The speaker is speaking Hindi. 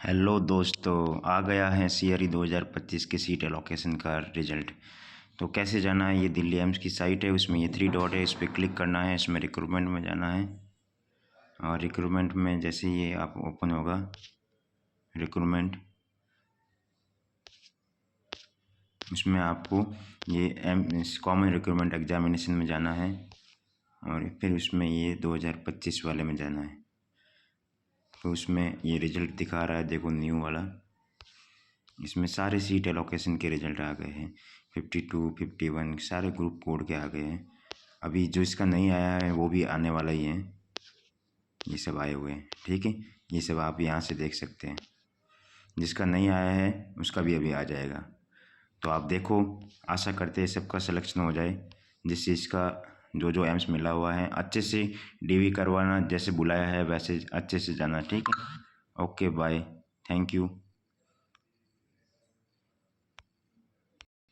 हेलो दोस्तों, आ गया है सीआरई 2025 के सीट एलोकेशन का रिजल्ट। तो कैसे जाना है, ये दिल्ली एम्स की साइट है, उसमें ये 3 डॉट है, इस पर क्लिक करना है, इसमें रिक्रूटमेंट में जाना है। और रिक्रूटमेंट में जैसे ये आप ओपन होगा रिक्रूटमेंट, उसमें आपको ये कॉमन रिक्रूटमेंट एग्जामिनेशन में जाना है और फिर उसमें ये 2025 वाले में जाना है। तो उसमें ये रिजल्ट दिखा रहा है, देखो न्यू वाला, इसमें सारे सीट एलोकेशन के रिजल्ट आ गए हैं। 52, 51 सारे ग्रुप कोड के आ गए हैं। अभी जो इसका नहीं आया है वो भी आने वाला ही है। ये सब आए हुए हैं, ठीक है। ये सब आप यहाँ से देख सकते हैं। जिसका नहीं आया है उसका भी अभी आ जाएगा। तो आप देखो, आशा करते हैं सबका सिलेक्शन हो जाए। जिस चीज़ का जो एम्स मिला हुआ है अच्छे से डीवी करवाना, जैसे बुलाया है वैसे अच्छे से जाना, ठीक है। Okay bye, thank you.